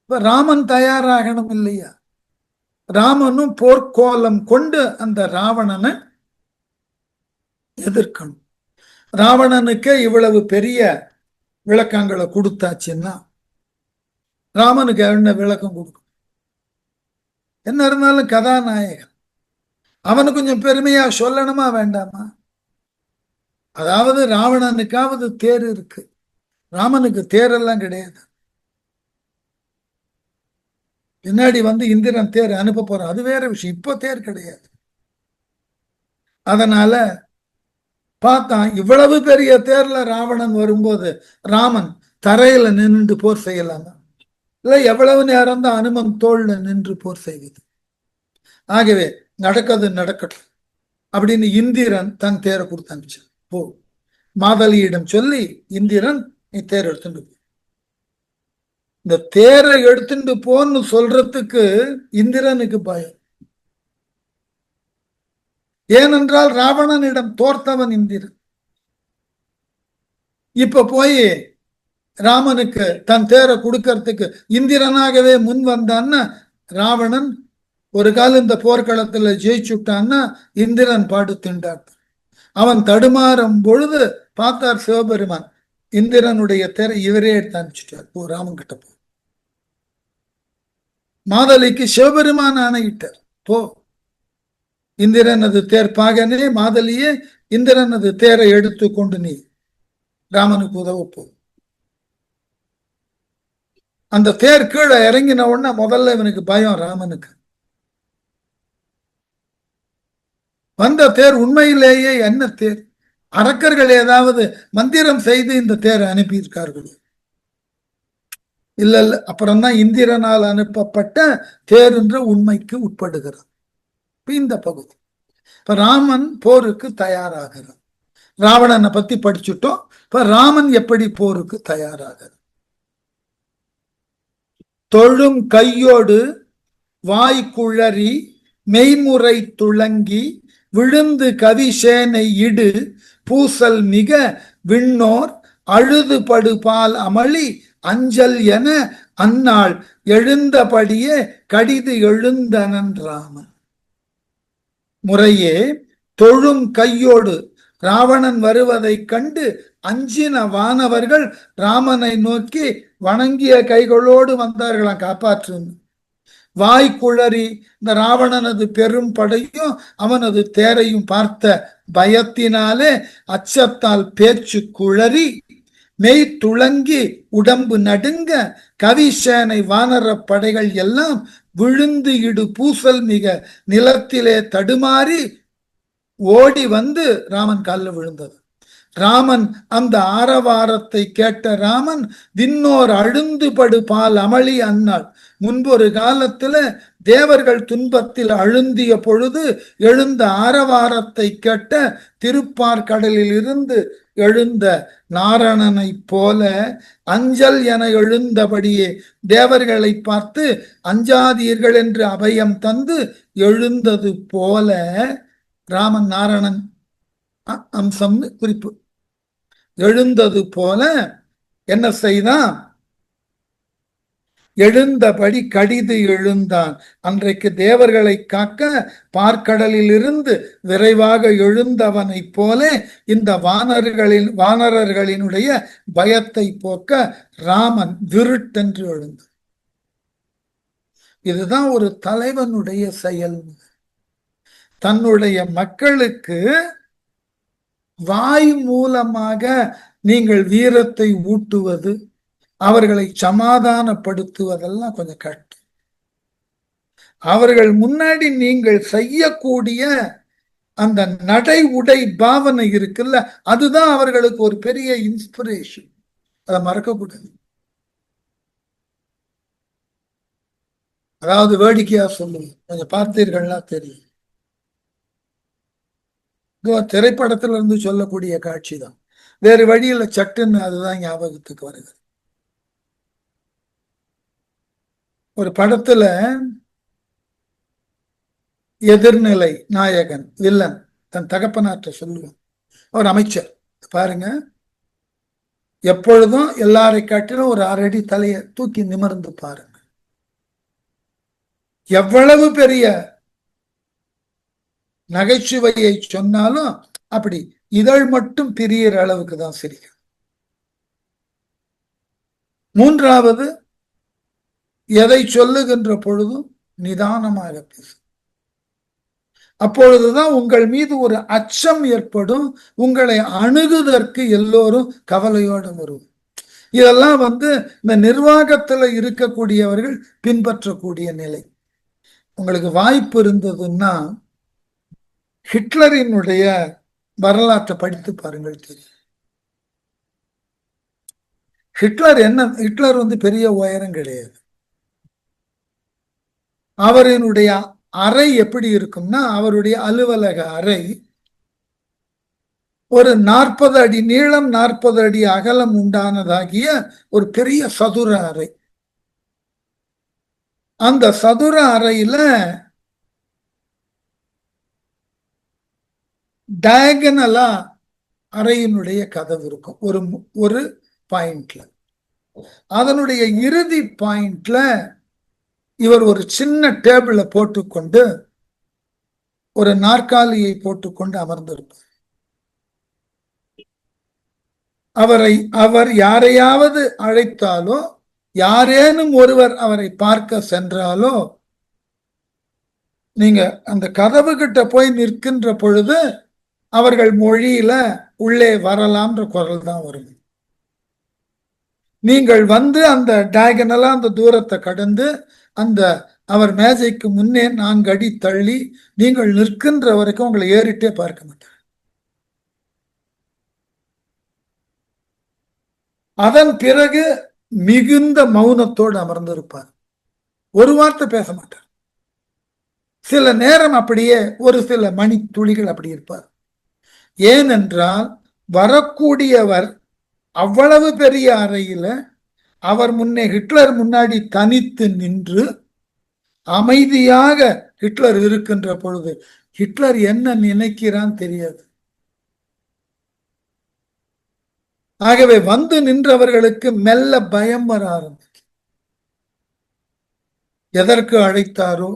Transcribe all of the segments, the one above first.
இப்ப ராமன் தயாராகணும் இல்லையா? ராமனும் போர்க்கோலம் கொண்டு அந்த ராவணனை எதிர்க்கணும். ராவணனுக்கே இவ்வளவு பெரிய விளக்கங்களை கொடுத்தாச்சுன்னா ராமனுக்கு என்ன விளக்கம் கொடுக்கும்? என்ன இருந்தாலும் கதாநாயகன் அவனு கொஞ்சம் பெருமையா சொல்லணுமா வேண்டாமா? அதாவது ராவணனுக்காவது தேர் இருக்கு, ராமனுக்கு தேரெல்லாம் கிடையாது. பின்னாடி இந்திரன் தேர் அனுப்ப போறான், அது வேற விஷயம். இப்போ தேர் கிடையாது. அதனால பார்த்தான், இவ்வளவு பெரிய தேர்ல ராவணன் வரும்போது ராமன் தரையில நின்று போர் செய்யலாமா? இல்ல எவ்வளவு நேரம் தான் அனுமன் தோல்ல நின்று போர் செய்வது? ஆகவே நடக்கிறது நடக்கட்டும் அப்படின்னு இந்திரன் தன் தேரை கொடுத்து அனுப்பிச்சான். போ, மாதலியிடம் சொல்லி, இந்திரன் நீ தேர் எடுத்துட்டு போ. இந்த தேரை எடுத்துட்டு போன்னு சொல்றதுக்கு இந்திரனுக்கு பயம். ஏனென்றால் ராவணனிடம் தோர்த்தவன் இந்திரன். இப்ப போய் ராமனுக்கு தன் தேரை கொடுக்கறதுக்கு இந்திரனாகவே முன் வந்தான்னா ராவணன் ஒரு காலம் இந்த போர்க்களத்துல ஜெயிச்சுட்டான்னா இந்திரன் பாடு திண்டார். அவன் தடுமாறும் பொழுது பார்த்தார் சிவபெருமான், இந்திரனுடைய தேரை இவரே எடுத்து அனுப்பிச்சுட்டார். போ, ராமன் கிட்ட போ. மாதலிக்கு சிவபெருமான் ஆணையிட்டார், போ இந்திரனது தேர் பாகனே மாதலியே, இந்திரனது தேரை எடுத்து கொண்டு நீ ராமனுக்கு உதவ போ. அந்த தேர் கீழே இறங்கின உடனே முதல்ல இவனுக்கு பயம். ராமனுக்கு வந்த தேர் உண்மையிலேயே என்ன தேர்? அரக்கர்கள் ஏதாவது மந்திரம் செய்து இந்த தேரை அனுப்பியிருக்கார்கள்? இல்ல இல்ல, அப்புறம்தான் இந்திரனால் அனுப்பப்பட்ட தேர் என்ற உண்மைக்கு உட்படுகிறார். இந்த பகுதி இப்ப ராமன் போருக்கு தயாராகிறார். ராவணனை பத்தி படிச்சுட்டோம். இப்ப ராமன் எப்படி போருக்கு தயாராகிறார்? தொழும் கையோடு வாய்க்குழறி மெய்முறை துளங்கி விழுந்து கவிசேனை இடு பூசல் மிக விண்ணோர் அழுது படுபால் அமளி அஞ்சல் என அந்நாள் எழுந்தபடியே கடிது எழுந்தனன் ராமன். முறையே தொழும் கையோடு ராவணன் வருவதைக் கண்டு அஞ்சின வானவர்கள் ராமனை நோக்கி வணங்கிய கைகளோடு வந்தார்களாம், காப்பாற்று. வாய்க்குழறி, இந்த ராவணனது பெரும் படையும் அவனது தேரையும் பார்த்த பயத்தினாலே அச்சத்தால் பேச்சு குழறி மெய் துளங்கி உடம்பு நடுங்க கவிசேனை வானர படைகள் எல்லாம் விழுந்து இடு பூசல் மிக நிலத்திலே தடுமாறி ஓடி வந்து ராமன் காலில் விழுந்தது. ராமன் அந்த ஆரவாரத்தை கேட்ட ராமன் விண்ணோர் அழுந்து படு பால் அமளி அந்நாள். முன்பொரு காலத்துல தேவர்கள் துன்பத்தில் அழுந்திய பொழுது எழுந்த ஆரவாரத்தை கேட்ட திருப்பார்கடலில் இருந்து எழுந்த நாரணனை போல அஞ்சல் என எழுந்தபடியே தேவர்களை பார்த்து அஞ்சாதீர்கள் என்று அபயம் தந்து எழுந்தது போல ராமன் நாரணன் அம்சம்னு குறிப்பு. எழுந்தது போல என்ன செய்தான்? எழுந்தபடி கடிது எழுந்தான். அன்றைக்கு தேவர்களை காக்க பார்க்கடலில் இருந்து விரைவாக எழுந்தவனை போல இந்த வானரர்களினுடைய பயத்தை போக்க ராமன் விருட்டென்று எழுந்தான். இதுதான் ஒரு தலைவனுடைய செயல். தன்னுடைய மக்களுக்கு வாய் மூலமாக நீங்கள் வீரத்தை ஊட்டுவது, அவர்களை சமாதானப்படுத்துவதெல்லாம் கொஞ்சம் கஷ்டம். அவர்கள் முன்னாடி நீங்கள் செய்யக்கூடிய அந்த நடை உடை பாவனை இருக்குல்ல, அதுதான் அவர்களுக்கு ஒரு பெரிய இன்ஸ்பிரேஷன். அதை மறக்கக்கூடாது. அதாவது வேடிக்கையா சொல்லுவேன், கொஞ்சம் பார்த்தீர்கள்னா தெரியும். திரைப்படத்துல இருந்து சொல்லக்கூடிய காட்சி தான், வேறு வழியில சட்டுன்னு அதுதான் ஞாபகத்துக்கு வருது. ஒரு படத்துல எதிர்நிலை நாயகன் வில்லன் தன் தகப்பனாற்ற சொல்லுவான், ஒரு அமைச்சர், பாருங்க எப்பொழுதும் எல்லாரை காட்டிலும் ஒரு 6 அடி தலையை தூக்கி நிமிர்ந்து பாருங்க, எவ்வளவு பெரிய நகைச்சுவையை சொன்னாலும் அப்படி இதழ் மட்டும் பிரியிற அளவுக்கு தான் சிரிக்கும். மூன்றாவது, எதை சொல்லுகின்ற பொழுதும் நிதானமாக பேசும். அப்பொழுதுதான் உங்கள் மீது ஒரு அச்சம் ஏற்படும். உங்களை அணுகுவதற்கு எல்லோரும் கவலையோடு வரும். இதெல்லாம் இந்த நிர்வாகத்துல இருக்கக்கூடியவர்கள் பின்பற்றக்கூடிய நிலை. உங்களுக்கு வாய்ப்பு இருந்ததுன்னா ஹிட்லரினுடைய வரலாற்றை படித்து பாருங்கள், தெரியும். ஹிட்லர் பெரிய உயரம் கிடையாது. அவரினுடைய அறை எப்படி இருக்கும்னா, அவருடைய அலுவலக அறை ஒரு 40 அடி நீளம் 40 அடி அகலம் உண்டானதாகிய ஒரு பெரிய சதுர அறை. அந்த சதுர அறையில டயகனலா அறையினுடைய கதவு இருக்கும் ஒரு பாயிண்ட்ல. அதனுடைய இறுதி பாயிண்ட்ல இவர் ஒரு சின்ன டேபிள போட்டுக்கொண்டு ஒரு நாற்காலியை போட்டுக்கொண்டு அமர்ந்திருப்பார். அவர் யாரையாவது அழைத்தாலோ, யாரேனும் ஒருவர் அவரை பார்க்க சென்றாலோ, நீங்க அந்த கதவு கிட்ட போய் நிற்கின்ற பொழுது அவர்கள் மொழியில உள்ளே வரலாம்ன்ற குரல் தான் வரும். நீங்கள் அந்த டயகனலா அந்த தூரத்தை கடந்து அவர் மேஜைக்கு முன்னே 4 அடி தள்ளி நீங்கள் நிற்கின்ற வரைக்கும் உங்களை ஏறிட்டே பார்க்க மாட்டார். அதன் பிறகு மிகுந்த மௌனத்தோடு அமர்ந்திருப்பார். ஒரு வார்த்தை பேச மாட்டார். சில நேரம் அப்படியே ஒரு சில மணி துளிகள் அப்படி இருப்பார். ஏனென்றால் வரக்கூடியவர் அவ்வளவு பெரிய அறையில அவர் முன்னே ஹிட்லர் முன்னாடி தனித்து நின்று அமைதியாக ஹிட்லர் இருக்கின்ற பொழுது ஹிட்லர் என்ன நினைக்கிறான் தெரியாது. ஆகவே நின்றவர்களுக்கு மெல்ல பயம் வர ஆரம்பிக்கும். எதற்கு அழைத்தாரோ,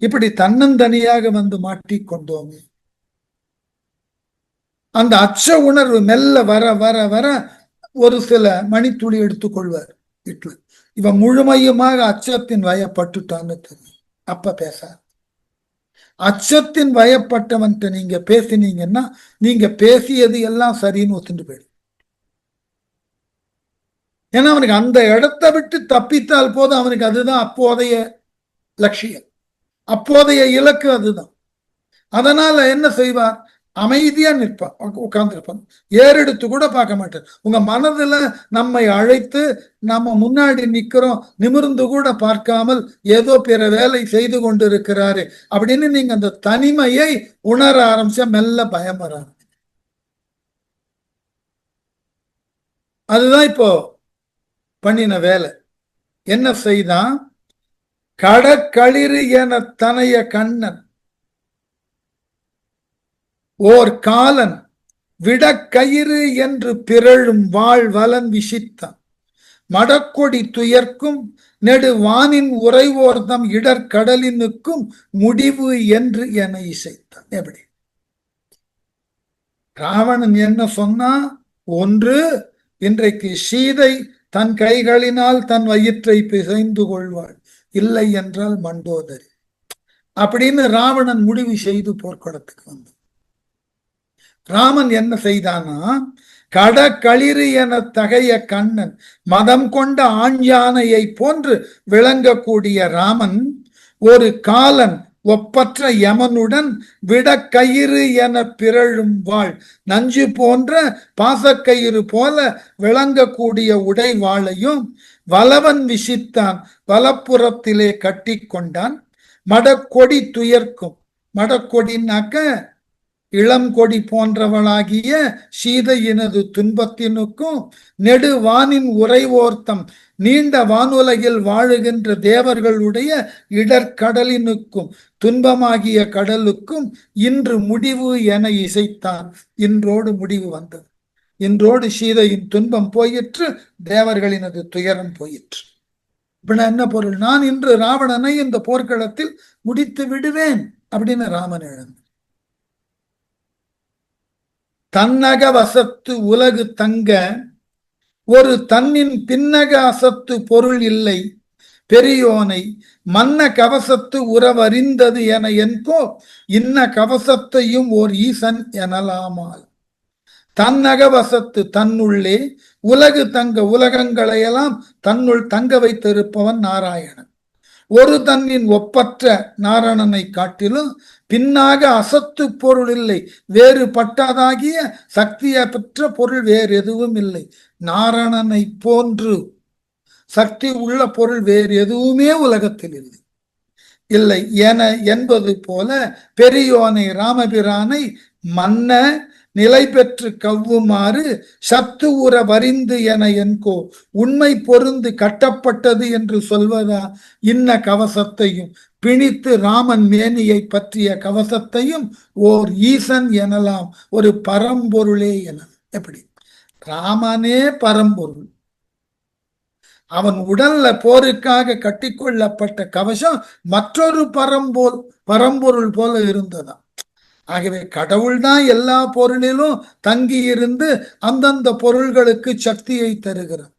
இப்படி தன்னந்தனியாக மாட்டிக்கொண்டோமே, அந்த அச்ச உணர்வு மெல்ல வர வர வர ஒரு சில மணித்துளி எடுத்துக்கொள்வார் ஹிட்லர். இவன் முழுமையுமாக அச்சத்தின் வயப்பட்டுட்டான்னு தெரியும். அப்ப பேச அச்சத்தின் வயப்பட்டவன்ட்டு நீங்க பேசினீங்கன்னா நீங்க பேசியது எல்லாம் சரின்னு ஒத்துண்டு போயிடும். ஏன்னா அவனுக்கு அந்த இடத்தை விட்டு தப்பித்தால் போதும். அவனுக்கு அதுதான் அப்போதைய லட்சியம், அப்போதைய இலக்கு அதுதான். அதனால என்ன செய்வார்? அமைதியா நிற்பான், உட்கார்ந்து இருப்பான், ஏறெடுத்து கூட பார்க்க மாட்டார். உங்க மனதுல நம்மை அழைத்து நம்ம முன்னாடி நிக்கிறோம், நிமிர்ந்து கூட பார்க்காமல் ஏதோ பிற வேலை செய்து கொண்டு இருக்கிறாரு அப்படின்னு நீங்க அந்த தனிமையை உணர ஆரம்பிச்சா மெல்ல பயம் வர ஆரம்பிச்சு. அதுதான் இப்போ பண்ணின வேலை. என்ன செய்தான்? கடற்களிறு என தனைய கண்ணன் ஓர் காலன் விடக்கயிறு என்று பிறழும் வாழ்வலன் விசித்தான் மடக்கொடி துயர்க்கும் நெடு வானின் உறைவோர்தம் இடர்கடலினுக்கும் முடிவு என்று என இசைத்தான். எப்படி ராவணன் என்ன சொன்னா? ஒன்று, இன்றைக்கு சீதை தன் கைகளினால் தன் வயிற்றை பிசைந்து கொள்வாள், இல்லை என்றால் மண்டோதரி அப்படின்னு ராவணன் முடிவு செய்து போர்க்களத்துக்கு வந்தான். ராமன் என்ன செய்தானா? கடற்களிறு என தகைய கண்ணன் மதம் கொண்ட ஆண் யானையை போன்று விளங்கக்கூடிய ராமன் ஒரு காலன் ஒப்பற்ற யமனுடன் விடக்கயிறு என பிறழும் வாழ் நஞ்சு போன்ற பாசக்கயிறு போல விளங்கக்கூடிய உடைவாளையும் வலவன் விசித்தான் வலப்புறத்திலே கட்டி கொண்டான். மடக்கொடி துயர்க்கும், மடக்கொடினாக்க இளம் கொடி போன்றவளாகிய சீதையினது துன்பத்தினுக்கும் நெடுவானின் உறைவோர்த்தம் நீண்ட வானுலகில் வாழுகின்ற தேவர்களுடைய இடர்கடலினுக்கும் துன்பமாகிய கடலுக்கும் இன்று முடிவு என இசைத்தான். இன்றோடு முடிவு வந்தது. இன்றோடு சீதையின் துன்பம் போயிற்று, தேவர்களினது துயரம் போயிற்று. இப்ப நான் என்ன பொருள், நான் இன்று ராவணனை இந்த போர்க்களத்தில் முடித்து விடுவேன் அப்படின்னு ராமன் எழுந்த. தன்னக வசத்து உலகு தங்க ஒரு தன்னின் பின்னக அசத்து பொருள் இல்லை பெரியோனை மன்ன கவசத்து உறவறிந்தது என என்போ இன்ன கவசத்தையும் ஓர் ஈசன் எனலாமால். தன்னகவசத்து தன்னுள்ளே உலகு தங்க உலகங்களையெல்லாம் தன்னுள் தங்க வைத்திருப்பவன் நாராயணன். ஒரு தன்னின் ஒப்பற்ற நாராயணனை காட்டிலும் பின்னாக அசத்து பொருள் இல்லை, வேறுபட்டதாகிய சக்தியை பெற்ற பொருள் வேறு எதுவும் இல்லை. நாராயணனை போன்று சக்தி உள்ள பொருள் வேறு எதுவுமே உலகத்தில் இல்லை இல்லை என என்பது போல பெரியோனை ராமபிரானை மன்ன நிலை பெற்று கவ்வுமாறு சத்து உற வரிந்து என என்கோ உண்மை பொருந்து கட்டப்பட்டது என்று சொல்வதா இன்ன கவசத்தையும் பிணித்து ராமன் மேனியை பற்றிய கவசத்தையும் ஓர் ஈசன் எனலாம், ஒரு பரம்பொருளே என. எப்படி ராமனே பரம்பொருள், அவன் உடல்ல போருக்காக கட்டிக்கொள்ளப்பட்ட கவசம் மற்றொரு பரம்பொருள் போல இருந்ததாம். ஆகவே கடவுள் தான் எல்லா பொருளிலும் தங்கி இருந்து அந்தந்த பொருள்களுக்கு சக்தியை தருகிறான்.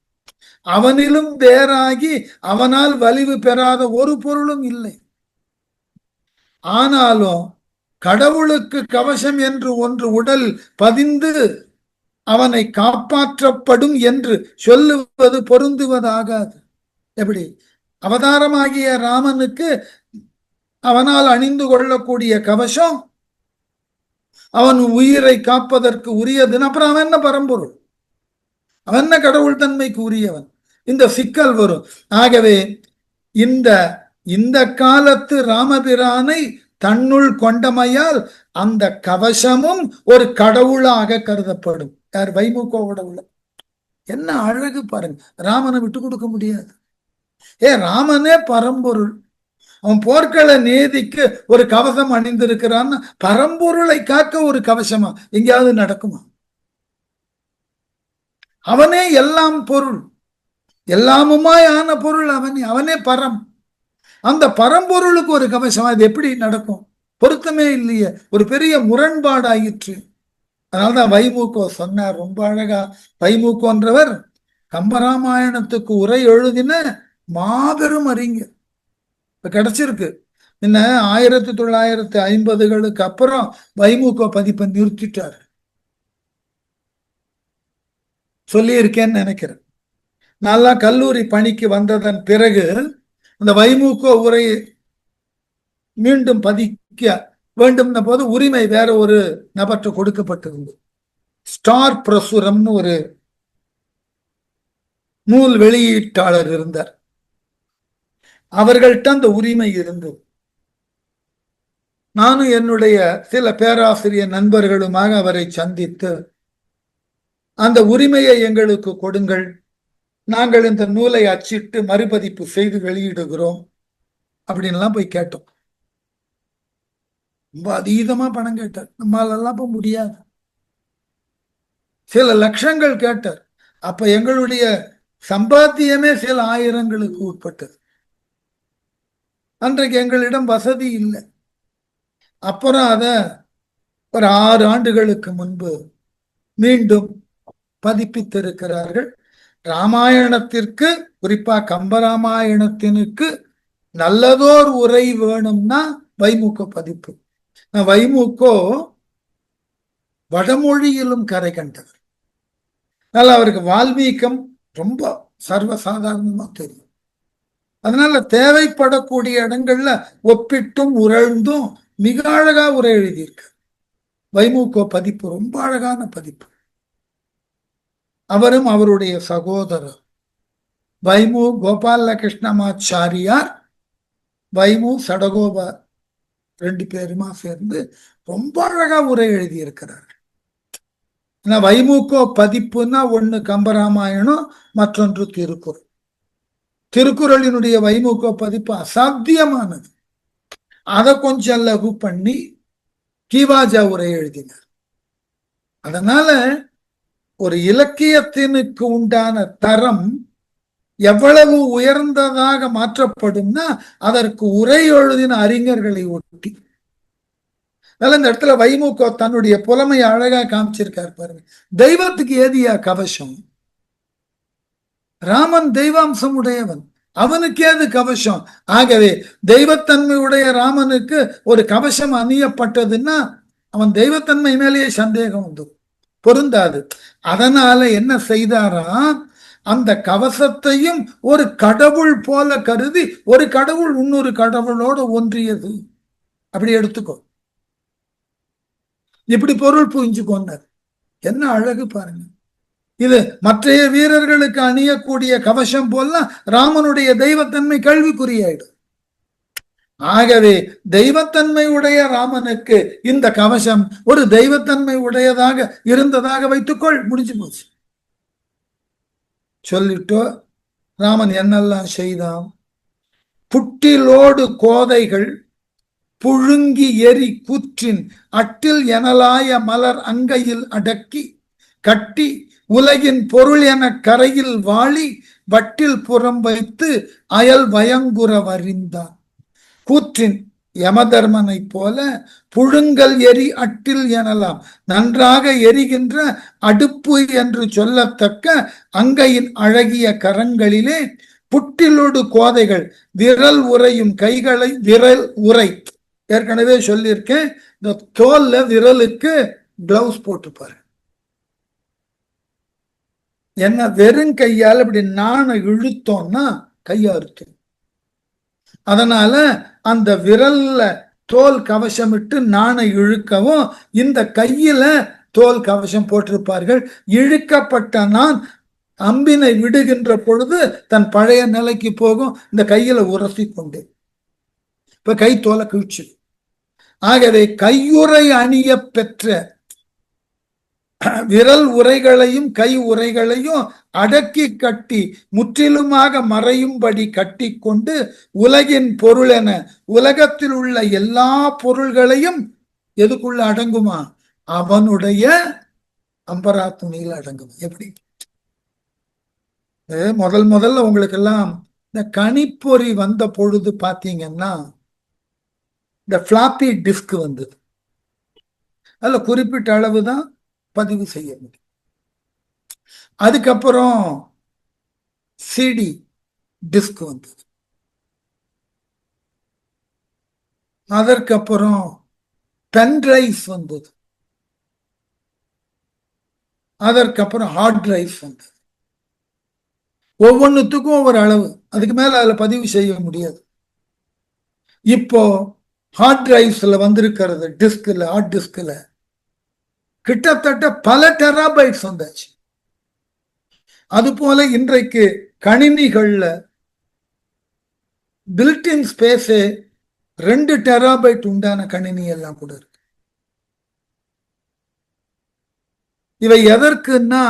அவனிலும் வேறாகி அவனால் வலிவு பெறாத ஒரு பொருளும் இல்லை. ஆனாலும் கடவுளுக்கு கவசம் என்று ஒன்று உடல் பதிந்து அவனை காப்பாற்றப்படும் என்று சொல்லுவது பொருந்துவதாகாது. எப்படி அவதாரமாகிய ராமனுக்கு அவனால் அணிந்து கொள்ளக்கூடிய கவசம் அவன் உயிரை காப்பதற்கு உரியதுன்னு, அப்புறம் அவன் என்ன பரம்பொருள், அவன் என்ன கடவுள் தன்மைக்கு உரியவன்? இந்த சிக்கல் வரும். ஆகவே இந்த காலத்து ராமபிரானை தன்னுள் கொண்டமையால் அந்த கவசமும் ஒரு கடவுளாக கருதப்படும். யார்? வைமுகோவோட உள்ள என்ன அழகு பாருங்க. ராமனை விட்டு கொடுக்க முடியாது. ராமனே பரம்பொருள், அவன் போர்க்கள நீதிக்கு ஒரு கவசம் அணிந்திருக்கிறான்னு பரம்பொருளை காக்க ஒரு கவசமா எங்கேயாவது நடக்குமா? அவனே எல்லாம் பொருள், எல்லாமுமாய் ஆன பொருள் அவனே பரம். அந்த பரம்பொருளுக்கு ஒரு கவசம், அது எப்படி நடக்கும்? பொருத்தமே இல்லையே, ஒரு பெரிய முரண்பாடாயிற்று. அதனால்தான் வைமுகோ சொன்னார் ரொம்ப அழகா. வைமுகோன்றவர் கம்பராமாயணத்துக்கு உரை எழுதின மாபெரும் அறிஞர். இப்ப கிடைச்சிருக்கு. என்ன 1950களுக்கு அப்புறம் வைமுக பதிப்பை நிறுத்திட்டார் சொல்லி இருக்கேன்னு நினைக்கிறேன். நல்லா கல்லூரி பணிக்கு வந்ததன் பிறகு அந்த வைமுக உரை மீண்டும் பதிக்க வேண்டும் போது உரிமை வேற ஒரு நபற்ற கொடுக்கப்பட்டிருந்தது. ஸ்டார் பிரசுரம்னு ஒரு நூல் வெளியீட்டாளர் இருந்தார். அவர்கள்ட்ட அந்த உரிமை இருந்தது. நானும் என்னுடைய சில பேராசிரியர் நண்பர்களுமாக அவரை சந்தித்து அந்த உரிமையை எங்களுக்கு கொடுங்கள், நாங்கள் இந்த நூலை அச்சிட்டு மறுபதிப்பு செய்து வெளியிடுகிறோம் அப்படின்லாம் போய் கேட்டோம். ரொம்ப அதீதமா பணம் கேட்டார். நம்மளாலாம் போக முடியாது. சில லட்சங்கள் கேட்டார். அப்ப எங்களுடைய சம்பாத்தியமே சில ஆயிரங்களுக்கு உட்பட்டது. அன்றைக்கு எங்களிடம் வசதி இல்லை. அப்புறம் அத ஒரு 6 ஆண்டுகளுக்கு முன்பு மீண்டும் பதிப்பித்திருக்கிறார்கள். ராமாயணத்திற்கு, குறிப்பா கம்பராமாயணத்தினுக்கு நல்லதோர் உரை வேணும்னா வைமுக பதிப்பு. வைமுகோ வடமொழியிலும் கரை கண்டவர். அதனால அவருக்கு வால்மீகம் ரொம்ப சர்வசாதாரணமா தெரியும். அதனால தேவைப்படக்கூடிய இடங்கள்ல ஒப்பிட்டும் உரழ்ந்தும் மிக அழகா உரை எழுதியிருக்கு. வைமுக பதிப்பு ரொம்ப அழகான பதிப்பு. அவரும் அவருடைய சகோதரர் வைமு கோபாலகிருஷ்ணமாச்சாரியார், வைமு சடகோபா 2 பேருமா சேர்ந்து ரொம்ப அழகா உரை எழுதியிருக்கிறார். வைமுக பதிப்புன்னா ஒண்ணு கம்பராமாயணம், மற்றொன்று திருக்குறள். திருக்குறளினுடைய வைமுக பதிப்பு அசாத்தியமானது. அதை கொஞ்சம் லகு பண்ணி கீவாஜா உரை எழுதினார். அதனால ஒரு இலக்கியத்தினுக்கு உண்டான தரம் எவ்வளவு உயர்ந்ததாக மாற்றப்படும்னா அதற்கு உரை எழுதின அறிஞர்களை ஒட்டி. அதனால இந்த இடத்துல வைமுக தன்னுடைய புலமையை அழகா காமிச்சிருக்காரு பாருங்க. தெய்வத்துக்கு ஏதியா கவசம்? ராமன் தெய்வாம்சம் உடையவன், அவனுக்கு ஏது கவசம்? ஆகவே தெய்வத்தன்மை உடைய ராமனுக்கு ஒரு கவசம் அணியப்பட்டதுன்னா அவன் தெய்வத்தன்மை மேலேயே சந்தேகம் வந்து பொருந்தாது. அதனால என்ன செய்தாரா, அந்த கவசத்தையும் ஒரு கடவுள் போல கருதி, ஒரு கடவுள் இன்னொரு கடவுளோட ஒன்றியது அப்படி எடுத்துக்கோ, இப்படி பொருள் புரிஞ்சுக்கோன்னார். என்ன அழகு பாருங்க. இது மற்றைய வீரர்களுக்கு அணியக்கூடிய கவசம் போல ராமனுடைய தெய்வத்தன்மை கேள்விக்குறியாயிடும். ஆகவே தெய்வத்தன்மை உடைய ராமனுக்கு இந்த கவசம் ஒரு தெய்வத்தன்மை உடையதாக இருந்ததாக வைத்துக்கொள், முடிஞ்சு போச்சு. சொல்லிட்டோ ராமன் என்னெல்லாம் செய்தான்? புட்டிலோடு கோதைகள் புழுங்கி எரி கூற்றின் அட்டில் எனலாய மலர் அங்கையில் அடக்கி கட்டி உலகின் பொருள் என கரையில் வாழி வட்டில் புறம் வைத்து அயல் வயங்குற வரிந்தான். கூற்றின் யமதர்மனை போல புழுங்கல் எரி அட்டில் எனலாம், நன்றாக எரிகின்ற அடுப்பு என்று சொல்லத்தக்க அங்கையின் அழகிய கரங்களிலே புட்டிலோடு கோதைகள் விரல் உரையும் கைகளை, விரல் உரை ஏற்கனவே சொல்லியிருக்கேன், இந்த தோல்ல விரலுக்கு கிளவுஸ் போட்டுப்பாரு. என்ன வெறும் கையால் இப்படி நாண இழுத்தோம்னா கையா இருக்கு. அதனால அந்த விரல்ல தோல் கவசம் இட்டு நாண இழுக்கவும் இந்த கையில தோல் கவசம் போட்டிருப்பார்கள். இழுக்கப்பட்ட நான் அம்பினை விடுகின்ற பொழுது தன் பழைய நிலைக்கு போகும், இந்த கையில உரசி கொண்டு இப்ப கை தோலை கிழிச்சு. ஆகவே கையுறை அணிய பெற்ற விரல் உரைகளையும் கை உரைகளையும் அடக்கி கட்டி முற்றிலுமாக மறையும்படி கட்டி கொண்டு உலகின் பொருள் என உலகத்தில் உள்ள எல்லா பொருள்களையும் எதுக்குள்ள அடங்குமா? அவனுடைய அம்பரா துணியில் அடங்குமா. எப்படி முதல்ல உங்களுக்கு எல்லாம் இந்த கணிப்பொறி வந்த பொழுது பாத்தீங்கன்னா இந்த பிளாப்பி டிஸ்க் வந்தது. அதுல குறிப்பிட்ட அளவுதான் பதிவு செய்ய முடியும். அதுக்கப்புறம் சிடி டிஸ்க் வந்தது. அதற்கப்புறம் பென் டிரைவ்ஸ் வந்தது. அதற்கப்புறம் ஹார்ட் டிரைவ்ஸ் வந்தது. ஒவ்வொன்றுத்துக்கும் ஒவ்வொரு அளவு, அதுக்கு மேல அதுல பதிவு செய்ய முடியாது. இப்போ ஹார்ட் டிரைவ்ஸ்ல வந்திருக்கிறது, டிஸ்க்ல, ஹார்ட் டிஸ்க்ல கிட்டத்தட்ட பல டெராபைட்ஸ் வந்தாச்சு. அது போல இன்றைக்கு கணினிகள்ல பில்டின் ஸ்பேஸ் 2 டெராபைட் உண்டான கணினி எல்லாம் கூட இருக்கு. இவை எதற்குன்னா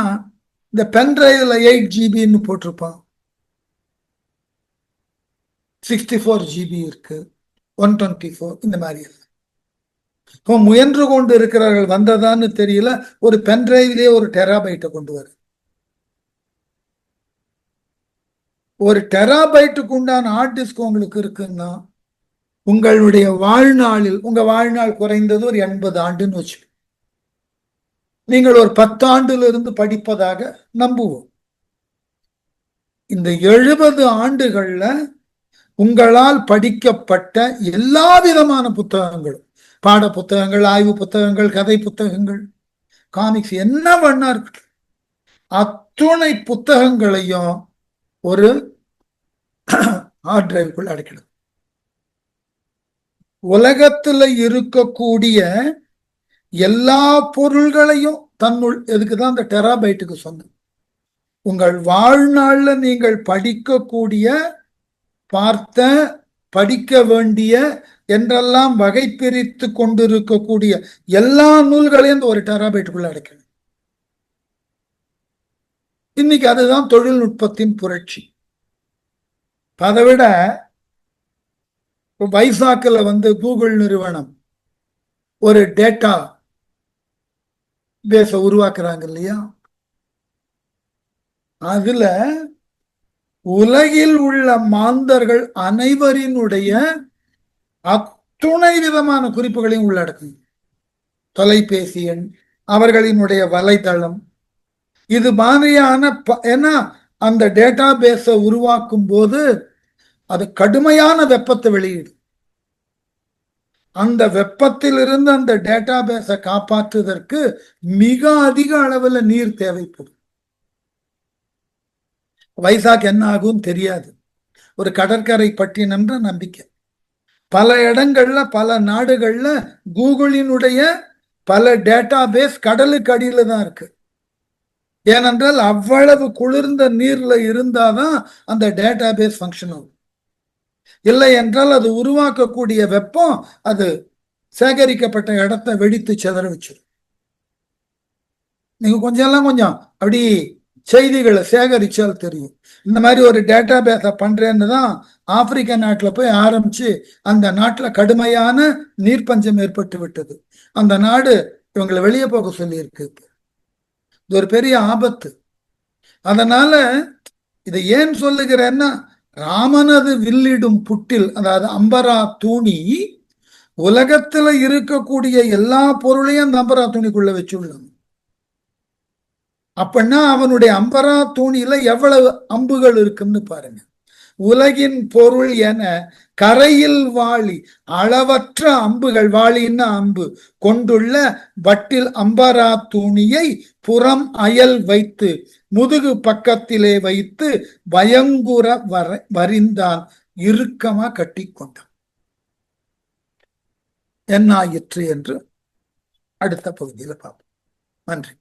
இந்த பென்டிரைவ்ல 8 ஜிபின்னு போட்டிருப்பான், 64 ஜிபி இருக்கு, 124 இந்த மாதிரி. முயன்று கொண்டு இருக்கிறார்கள், வந்ததான்னு தெரியல, ஒரு பென்டிரைவ்லயே ஒரு டெராபைட்டை கொண்டு வர. ஒரு டெராபைட்டுக்கு உண்டான ஹார்ட் டிஸ்க் உங்களுக்கு இருக்குன்னா உங்களுடைய வாழ்நாளில், உங்க வாழ்நாள் குறைந்தது ஒரு 80 ஆண்டுன்னு வச்சு, நீங்கள் ஒரு 10 ஆண்டுல இருந்து படிப்பதாக நம்புவோம். இந்த 70 ஆண்டுகள்ல உங்களால் படிக்கப்பட்ட எல்லா விதமான புத்தகங்களும், பாட புத்தகங்கள், ஆய்வு புத்தகங்கள், கதை புத்தகங்கள், காமிக்ஸ், என்ன பண்ணா இருக்கு, அத்துணை புத்தகங்களையும் ஒரு ஹார்ட் டிரைவுக்குள்ள அடைக்கணும். உலகத்துல இருக்கக்கூடிய எல்லா பொருள்களையும் தன்னுள், எதுக்குதான் அந்த டெராபைட்டுக்கு சொந்தம். உங்கள் வாழ்நாள்ல நீங்கள் படிக்கக்கூடிய, பார்த்த, படிக்க வேண்டிய என்றெல்லாம் வகை பிரித்து கொண்டிருக்கக்கூடிய எல்லா நூல்களையும் ஒரு டெராபைட்டுக்குள்ள அடைக்கணும். இன்னைக்கு அதுதான் தொழில்நுட்பத்தின் புரட்சி. அதை விட வைசாக்கில் கூகுள் நிறுவனம் ஒரு டேட்டா பேஸ உருவாக்குறாங்க இல்லையா, அதுல உலகில் உள்ள மாந்தர்கள் அனைவரினுடைய அத்துணை விதமான குறிப்புகளையும் உள்ளடக்கும். தொலைபேசி எண், அவர்களினுடைய வலைதளம், இது மாதிரியான ஏன்னா அந்த டேட்டா பேஸ உருவாக்கும் போது அது கடுமையான வெப்பத்தை வெளியிடும். அந்த வெப்பத்திலிருந்து அந்த டேட்டா பேஸ காப்பாற்றுவதற்கு மிக அதிக அளவில் நீர் தேவைப்படும். வைசாக் என்ன ஆகும் தெரியாது. ஒரு கடற்கரை பட்டினம்ன்ற நம்பிக்கை. பல இடங்கள்ல பல நாடுகள்ல கூகுளினுடைய பல டேட்டா பேஸ் கடலுக்கு அடியில தான் இருக்கு. ஏனென்றால் அவ்வளவு குளிர்ந்த நீர்ல இருந்தாதான் அந்த டேட்டா பேஸ் ஃபங்க்ஷன் ஆகும். இல்லை என்றால் அது உருவாக்கக்கூடிய வெப்பம் அது சேகரிக்கப்பட்ட இடத்தை வெடித்து சிதற வச்சிடும். நீங்க கொஞ்சம் அப்படி செய்திகளை சேகரிச்சால் தெரியும். இந்த மாதிரி ஒரு டேட்டா பேஸ பண்றேன்னு தான் ஆப்பிரிக்க நாட்டில் போய் ஆரம்பிச்சு அந்த நாட்டில் கடுமையான நீர்ப்பஞ்சம் ஏற்பட்டு விட்டது. அந்த நாடு இவங்களை வெளியே போக சொல்லி இருக்கு. இது ஒரு பெரிய ஆபத்து. அதனால இதை ஏன் சொல்லுகிறேன்னா, ராமனது வில்லிடும் புட்டில், அதாவது அம்பரா தூணி, உலகத்துல இருக்கக்கூடிய எல்லா பொருளையும் அந்த அம்பரா துணிக்குள்ள வச்சுள்ளாங்க. அப்படின்னா அவனுடைய அம்பரா தூணில எவ்வளவு அம்புகள் இருக்குன்னு பாருங்க. உலகின் பொருள் என கரையில் வாளி அளவற்ற அம்புகள், வாளின்னா அம்பு கொண்டுள்ள வட்டில் அம்பரா தூணியை புறம் அயல் வைத்து முதுகு பக்கத்திலே வைத்து பயங்குற வரிந்தான், இறுக்கமா கட்டி கொண்டான். என்னாயிற்று என்று அடுத்த பகுதியில் பார்ப்போம். நன்றி.